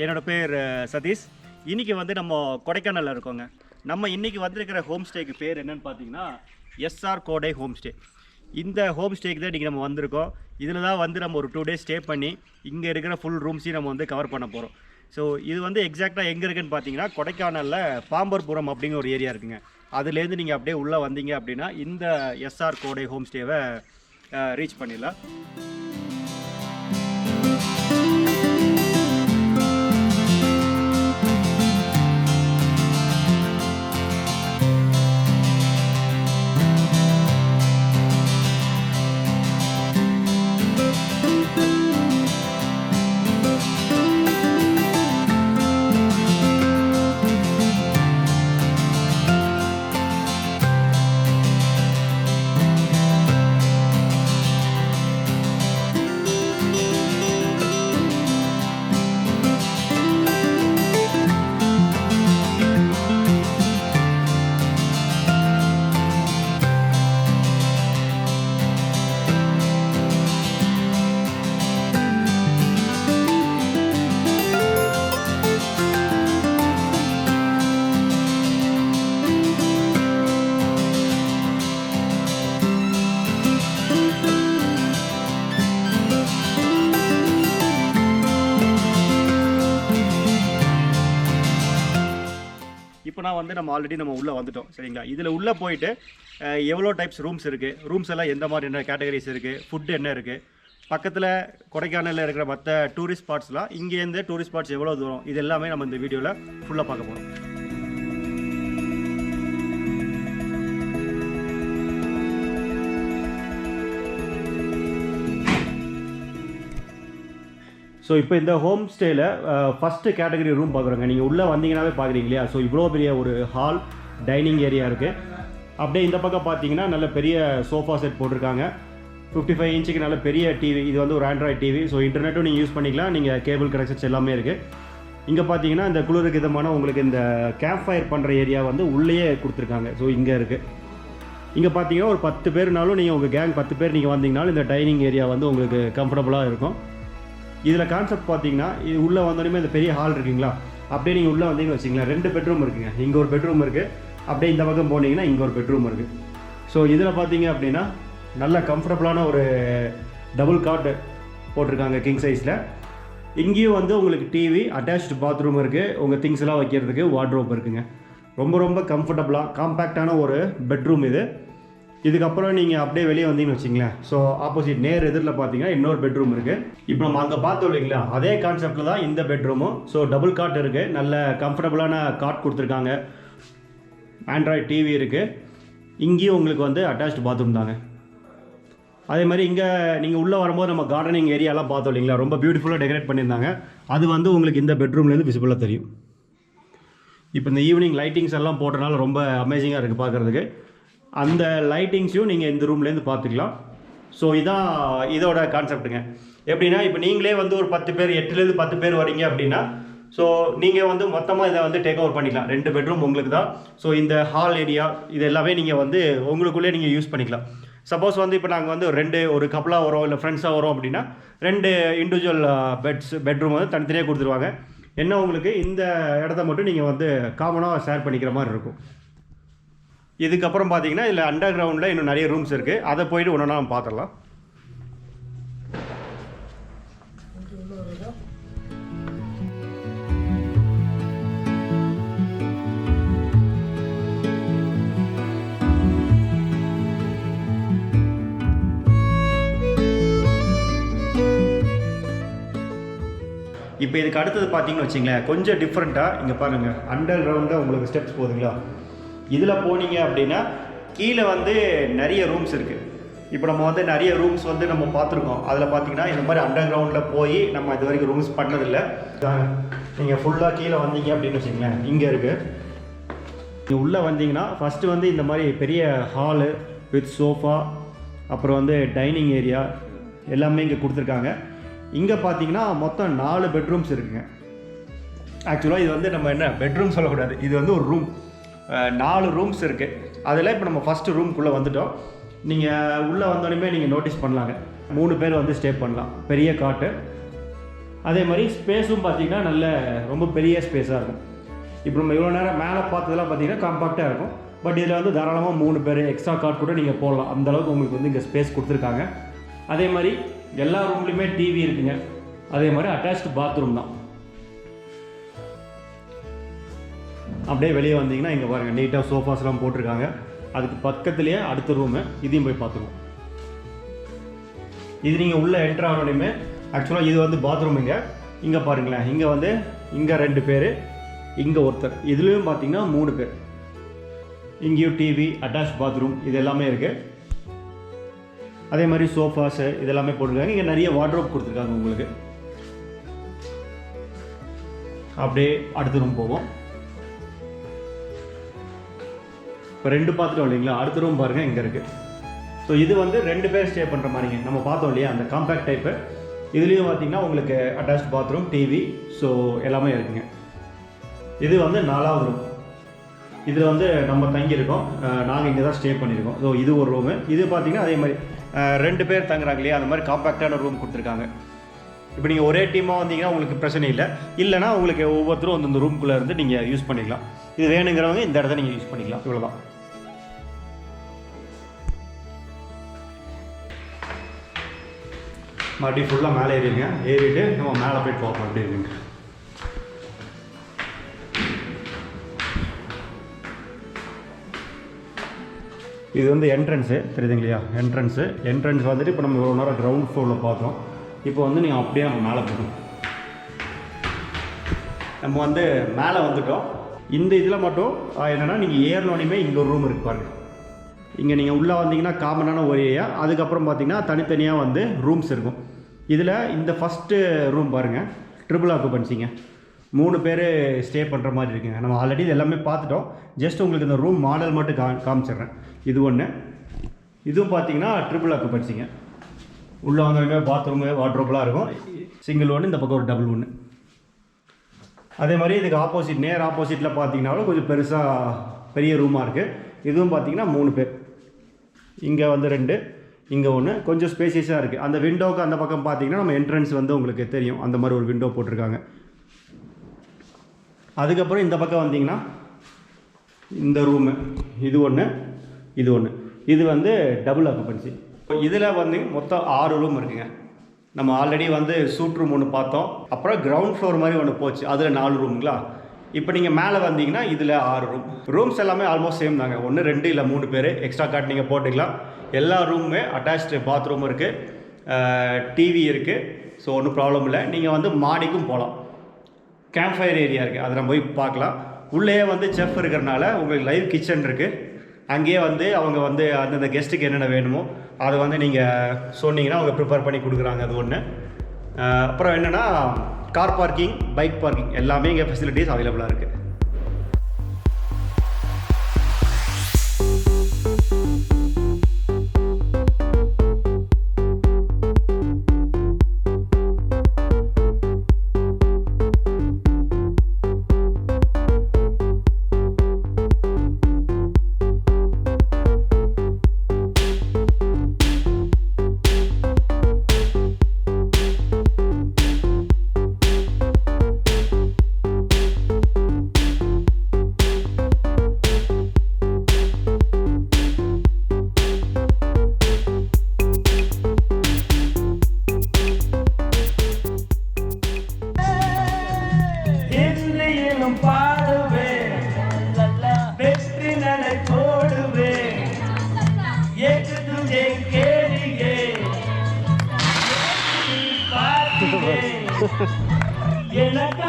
என்னோட பேர் சதீஷ். இன்றைக்கி வந்து நம்ம கொடைக்கானலில் இருக்கோங்க. நம்ம இன்றைக்கி வந்திருக்கிற ஹோம் ஸ்டேக்கு பேர் என்னென்னு பார்த்தீங்கன்னா எஸ்ஆர் கோடை ஹோம் ஸ்டே. இந்த ஹோம் ஸ்டேக்கு தான் இன்றைக்கி நம்ம வந்திருக்கோம். இதில் தான் வந்து நம்ம ஒரு 2 days ஸ்டே பண்ணி இங்கே இருக்கிற ஃபுல் ரூம்ஸையும் நம்ம வந்து கவர் பண்ண போகிறோம். ஸோ இது வந்து எக்ஸாக்டாக எங்கே இருக்குதுன்னு பார்த்தீங்கன்னா கொடைக்கானலில் பாம்பர்புரம் அப்படிங்கிற ஒரு ஏரியா இருக்குங்க. அதுலேருந்து நீங்கள் அப்படியே உள்ளே வந்தீங்க அப்படின்னா இந்த எஸ்ஆர் கோடை ஹோம் ஸ்டேவை ரீச் பண்ணிடலாம். இப்போ நான் வந்து நம்ம ஆல்ரெடி நம்ம உள்ளே வந்துட்டோம், சரிங்களா? இதில் உள்ளே போயிட்டு எவ்வளோ டைப்ஸ் ரூம்ஸ் இருக்குது, ரூம்ஸ் எல்லாம் எந்த மாதிரி என்ன கேட்டகரிஸ் இருக்குது, ஃபுட்டு என்ன இருக்குது, பக்கத்தில் கொடைக்கானலில் இருக்கிற மற்ற டூரிஸ்ட் ஸ்பாட்ஸ்லாம், இங்கேருந்து டூரிஸ்ட் ஸ்பாட்ஸ் எவ்வளோ தூரம், இது எல்லாமே நம்ம இந்த வீடியோவில் ஃபுல்லாக பார்க்க போகிறோம். ஸோ இப்போ இந்த ஹோம் ஸ்டேயில் ஃபஸ்ட்டு கேட்டகரி ரூம் பார்க்குறோங்க. நீங்கள் உள்ளே வந்தீங்கன்னாவே பார்க்குறீங்க இல்லையா? ஸோ இவ்வளோ பெரிய ஒரு ஹால், டைனிங் ஏரியா இருக்குது. அப்படியே இந்த பக்கம் பார்த்தீங்கன்னா நல்ல பெரிய சோஃபா செட் போட்டிருக்காங்க. 55 inch நல்ல பெரிய டிவி. இது வந்து ஒரு ஆண்ட்ராய்ட் டிவி. ஸோ இன்டர்நெட்டும் நீங்கள் யூஸ் பண்ணிக்கலாம். நீங்கள் கேபிள் கனெக்ஷன்ஸ் எல்லாமே இருக்குது. இங்கே பார்த்தீங்கன்னா இந்த குளிருக்கு இதமான உங்களுக்கு இந்த கேம்ப் ஃபயர் பண்ணுற ஏரியா வந்து உள்ளேயே கொடுத்துருக்காங்க. ஸோ இங்கே இருக்குது. இங்கே பார்த்தீங்கன்னா ஒரு 10 பேர்னாலும் நீங்கள் உங்கள் கேங் 10 பேர் நீங்கள் வந்தீங்கனாலும் இந்த டைனிங் ஏரியா வந்து உங்களுக்கு கம்ஃபர்டபுளாக இருக்கும். இதில் கான்செப்ட் பார்த்தீங்கன்னா இது உள்ளே வந்தோடனே இந்த பெரிய ஹால் இருக்குங்களா, அப்படியே நீங்கள் உள்ளே வந்தீங்கன்னு வச்சிங்களேன், 2 பெட்ரூம் இருக்குங்க. இங்கே ஒரு பெட்ரூம் இருக்குது, அப்படியே இந்த பக்கம் போனீங்கன்னா இங்கே ஒரு பெட்ரூம் இருக்குது. ஸோ இதில் பார்த்தீங்க அப்படின்னா நல்ல கம்ஃபர்டபுளான ஒரு டபுள் காட் போட்டிருக்காங்க கிங் சைஸில். இங்கேயும் வந்து உங்களுக்கு டிவி, அட்டாச்டு பாத்ரூம் இருக்குது, உங்கள் திங்ஸ் எல்லாம் வைக்கிறதுக்கு வார்ட்ரோப் இருக்குங்க. ரொம்ப ரொம்ப கம்ஃபர்டபுளாக காம்பேக்டான ஒரு பெட்ரூம் இது. இதுக்கப்புறம் நீங்கள் அப்படியே வெளியே வந்தீங்கன்னு வச்சிங்களேன், ஸோ ஆப்போசிட் நேர் எதிரில் பார்த்தீங்கன்னா இன்னொரு பெட்ரூம் இருக்குது. இப்போ நம்ம அங்கே பார்த்தோம் இல்லைங்களா, அதே கான்செப்டில் தான் இந்த பெட்ரூமும். ஸோ டபுள் காட் இருக்குது, நல்ல கம்ஃபர்டபுளான காட் கொடுத்துருக்காங்க, ஆண்ட்ராய்ட் டிவி இருக்குது. இங்கேயும் உங்களுக்கு வந்து அட்டாச்டு பாத்ரூம் தாங்க. அதே மாதிரி இங்கே நீங்கள் உள்ளே வரும்போது நம்ம கார்டனிங் ஏரியாலாம் பார்த்தோம் இல்லைங்களா, ரொம்ப பியூட்டிஃபுல்லாக டெக்கரேட் பண்ணியிருந்தாங்க. அது வந்து உங்களுக்கு இந்த பெட்ரூம்லேருந்து விசிபிளாக தெரியும். இப்போ இந்த ஈவினிங் லைட்டிங்ஸ் எல்லாம் போட்டனால ரொம்ப அமேசிங்காக இருக்குது பார்க்குறதுக்கு. அந்த லைட்டிங்ஸையும் நீங்கள் இந்த ரூம்லேருந்து பார்த்துக்கலாம். ஸோ இதான் இதோட கான்செப்ட்டுங்க. எப்படின்னா இப்போ நீங்களே வந்து ஒரு 10 பேர், 8லேருந்து 10 பேர் வரீங்க அப்படின்னா, ஸோ நீங்கள் வந்து மொத்தமாக இதை வந்து டேக் ஓவர் பண்ணிக்கலாம். 2 பெட்ரூம் உங்களுக்கு தான். ஸோ இந்த ஹால் ஏரியா இது எல்லாமே நீங்கள் வந்து உங்களுக்குள்ளே நீங்கள் யூஸ் பண்ணிக்கலாம். சப்போஸ் வந்து இப்போ நாங்கள் வந்து ஒரு கப்பலாக வரோம், இல்லை ஃப்ரெண்ட்ஸாக வரோம் அப்படின்னா 2 இண்டிவிஜுவல் பெட்ரூம் வந்து தனித்தனியாக கொடுத்துருவாங்க. என்ன உங்களுக்கு இந்த இடத்த மட்டும் நீங்கள் வந்து காமனாக ஷேர் பண்ணிக்கிற மாதிரி இருக்கும். இதுக்கப்புறம் பார்த்தீங்கன்னா இதில் அண்டர் கிரவுண்டில் இன்னும் நிறைய ரூம்ஸ் இருக்குது. அதை போய்ட்டு ஒன்றா நம்ம பார்த்துடலாம். இப்போ இதுக்கு அடுத்தது பார்த்தீங்கன்னு வச்சிங்களேன், கொஞ்சம் டிஃப்ரெண்ட்டாக இங்கே பாருங்கள், அண்டர் கிரவுண்டில் உங்களுக்கு ஸ்டெப்ஸ் போகுதுங்களா. இதில் போனீங்க அப்படின்னா கீழே வந்து நிறைய ரூம்ஸ் இருக்குது. இப்போ நம்ம வந்து நிறைய ரூம்ஸ் வந்து நம்ம பார்த்துருக்கோம். அதில் பார்த்தீங்கன்னா இந்த மாதிரி அண்டர் கிரவுண்டில் போய் நம்ம இது வரைக்கும் ரூம்ஸ் பண்ணதில்லை. நீங்கள் ஃபுல்லாக கீழே வந்தீங்க அப்படின்னு வச்சிங்களேன், இங்கே இருக்குது. நீங்கள் உள்ளே வந்தீங்கன்னா ஃபஸ்ட்டு வந்து இந்த மாதிரி பெரிய ஹாலு வித் சோஃபா, அப்புறம் வந்து டைனிங் ஏரியா எல்லாமே இங்கே கொடுத்துருக்காங்க. இங்கே பார்த்தீங்கன்னா மொத்தம் 4 பெட்ரூம்ஸ் இருக்குங்க. ஆக்சுவலாக இது வந்து நம்ம என்ன பெட்ரூம் சொல்லக்கூடாது, இது வந்து ஒரு ரூம். 4 ரூம்ஸ் இருக்குது. அதில் இப்போ நம்ம ஃபஸ்ட்டு ரூம்குள்ளே வந்துவிட்டோம். நீங்கள் உள்ளே வந்தோடனே நீங்கள் நோட்டீஸ் பண்ணலாங்க, 3 பேர் வந்து ஸ்டே பண்ணலாம். பெரிய காட்டு, அதே மாதிரி ஸ்பேஸும் பார்த்தீங்கன்னா நல்ல ரொம்ப பெரிய ஸ்பேஸாக இருக்கும். இப்போ நம்ம இவ்வளோ நேரம் மேலே பார்த்ததெல்லாம் பார்த்தீங்கன்னா காம்பாக்டாக இருக்கும். பட் இதில் வந்து தாராளமாக 3 பேர் எக்ஸ்ட்ரா கார்ட் கூட நீங்கள் போடலாம். அந்தளவுக்கு உங்களுக்கு வந்து இங்கே ஸ்பேஸ் கொடுத்துருக்காங்க. அதே மாதிரி எல்லா ரூம்லேயுமே டிவி இருக்குங்க. அதே மாதிரி அட்டாச்டு பாத்ரூம் தான். அப்படியே வெளியே வந்தீங்கன்னா இங்கே பாருங்கள் நீட்டாக சோஃபாஸ்லாம் போட்டிருக்காங்க. அதுக்கு பக்கத்துலேயே அடுத்த ரூமு, இதையும் போய் பார்த்துருவோம். இது நீங்கள் உள்ளே என்ட்ரு ஆகணுமே. ஆக்சுவலாக இது வந்து பாத்ரூம். இங்கே பாருங்களேன், இங்கே வந்து இங்கே 2 பேர், இங்கே ஒருத்தர். இதுலேயும் பார்த்தீங்கன்னா 3 பேர். இங்கேயும் டிவி, அட்டாச் பாத்ரூம் இது எல்லாமே இருக்குது. அதே மாதிரி சோஃபாஸு இதெல்லாமே போட்டிருக்காங்க. இங்கே நிறைய வார்ட்ரோப் கொடுத்துருக்காங்க உங்களுக்கு. அப்படியே அடுத்த ரூம் போவோம். இப்போ 2 பார்த்துட்டோம் இல்லைங்களா, அடுத்த ரூம் பாருங்கள் இங்கே இருக்குது. ஸோ இது வந்து 2 பேர் ஸ்டே பண்ணுற மாதிரிங்க. நம்ம பார்த்தோம் இல்லையா அந்த காம்பேக்ட் டைப்பு. இதுலேயும் பார்த்தீங்கன்னா உங்களுக்கு அட்டாச் பாத்ரூம், டிவி, ஸோ எல்லாமே இருக்குங்க. இது வந்து 4வது ரூம். இதில் வந்து நம்ம தங்கியிருக்கோம். நாங்கள் இங்கே தான் ஸ்டே பண்ணியிருக்கோம். ஸோ இது ஒரு ரூமு. இது பார்த்தீங்கன்னா அதே மாதிரி 2 பேர் தங்குறாங்க இல்லையா, அந்த மாதிரி காம்பேக்டான ரூம் கொடுத்துருக்காங்க. இப்போ நீங்கள் ஒரே டீமாக வந்தீங்கன்னா உங்களுக்கு பிரச்சனை இல்லை. இல்லைனா உங்களுக்கு ஒவ்வொருத்தரும் அந்த ரூம்குள்ளே இருந்து நீங்கள் யூஸ் பண்ணிக்கலாம். இது வேணுங்கிறவங்க இந்த இடத்த நீங்கள் யூஸ் பண்ணிக்கலாம். இவ்வளோதான். மறுபடியும் ஃபுல்லாக மேலே ஏறிடுங்க. ஏறிட்டு நம்ம மேலே போய் பார்ப்போம் அப்படி இருக்குங்க. இது வந்து என்ட்ரன்ஸு தெரியுதுங்க இல்லையா, என்ட்ரன்ஸ் வந்துட்டு இப்போ நம்ம ஒரு நேரம் கிரவுண்ட் ஃப்ளோரில் பார்த்தோம். இப்போ வந்து நீங்கள் அப்படியே நம்ம மேலே போகணும். நம்ம வந்து மேலே வந்துட்டோம். இந்த இதில் மட்டும் என்னென்னா நீங்கள் ஏறினோடனே இங்கே ஒரு ரூம் இருக்குது பாருங்கள். இங்கே நீங்கள் உள்ளே வந்தீங்கன்னா காமனான ஒரு ஏரியா, அதுக்கப்புறம் பார்த்தீங்கன்னா தனித்தனியாக வந்து ரூம்ஸ் இருக்கும். இதில் இந்த ஃபஸ்ட்டு ரூம் பாருங்கள், ட்ரிபிள் ஆக்குபன்சிங்க. 3 பேர் ஸ்டே பண்ணுற மாதிரி இருக்குங்க. நம்ம ஆல்ரெடி இது எல்லாமே பார்த்துட்டோம். ஜஸ்ட் உங்களுக்கு இந்த ரூம் மாடல் மட்டும் காமிச்சிடுறேன். இது ஒன்று. இதுவும் பார்த்தீங்கன்னா ட்ரிபிள் ஆக்குபன்சிங்க. உள்ளே வந்தவங்க பாத்ரூமு, வார்ட்ரோப்லாம் இருக்கும். சிங்கிள் ஒன்று, இந்த பக்கம் ஒரு டபுள் ஒன்று. அதே மாதிரி இதுக்கு ஆப்போசிட், நேர் ஆப்போசிட்டில் பார்த்தீங்கன்னாலும் கொஞ்சம் பெரிய ரூமாக இருக்குது. இதுவும் பார்த்தீங்கன்னா 3 பேர். இங்கே வந்து 2, இங்கே ஒன்று. கொஞ்சம் ஸ்பேசியஸாக இருக்குது. அந்த விண்டோவுக்கு அந்த பக்கம் பார்த்தீங்கன்னா நம்ம என்ட்ரன்ஸ் வந்து உங்களுக்கு தெரியும். அந்த மாதிரி ஒரு விண்டோ போட்டிருக்காங்க. அதுக்கப்புறம் இந்த பக்கம் வந்தீங்கன்னா இந்த ரூமு, இது ஒன்று, இது ஒன்று. இது வந்து டபுள் ஆக்குபன்சி. இதில் வந்து மொத்தம் 6 ரூம் இருக்குங்க. நம்ம ஆல்ரெடி வந்து சூட் ரூம் ஒன்று பார்த்தோம். அப்புறம் கிரவுண்ட் ஃப்ளோர் மாதிரி ஒன்று போச்சு, அதில் 4 ரூமுங்களா. இப்போ நீங்கள் மேலே வந்தீங்கன்னா இதில் 6 ரூம். ரூம்ஸ் எல்லாமே ஆல்மோஸ்ட் சேம் தாங்க. 1, 2 இல்லை 3 பேர் எக்ஸ்ட்ரா கார்ட் நீங்கள் போட்டுக்கலாம். எல்லா ரூமுமே அட்டாச்டு பாத்ரூம் இருக்குது, டிவி இருக்குது. ஸோ ஒன்றும் ப்ராப்ளம் இல்லை. நீங்கள் வந்து மாடிக்கும் போகலாம். கேம்ப் ஃபயர் ஏரியா இருக்குது, அதை நம்ம போய் பார்க்கலாம். உள்ளே வந்து செஃப் இருக்கிறனால உங்களுக்கு லைவ் கிச்சன் இருக்குது. அங்கேயே வந்து அவங்க வந்து அந்தந்த கெஸ்ட்டுக்கு என்னென்ன வேணுமோ அதை வந்து நீங்கள் சொன்னீங்கன்னா அவங்க ப்ரிப்பேர் பண்ணி கொடுக்குறாங்க. அது ஒன்று. அப்புறம் என்னென்னா கார் பார்க்கிங், பைக் பார்க்கிங் எல்லாமே இங்கே ஃபெசிலிட்டிஸ் அவைலபிளாக இருக்குது. எனக்கு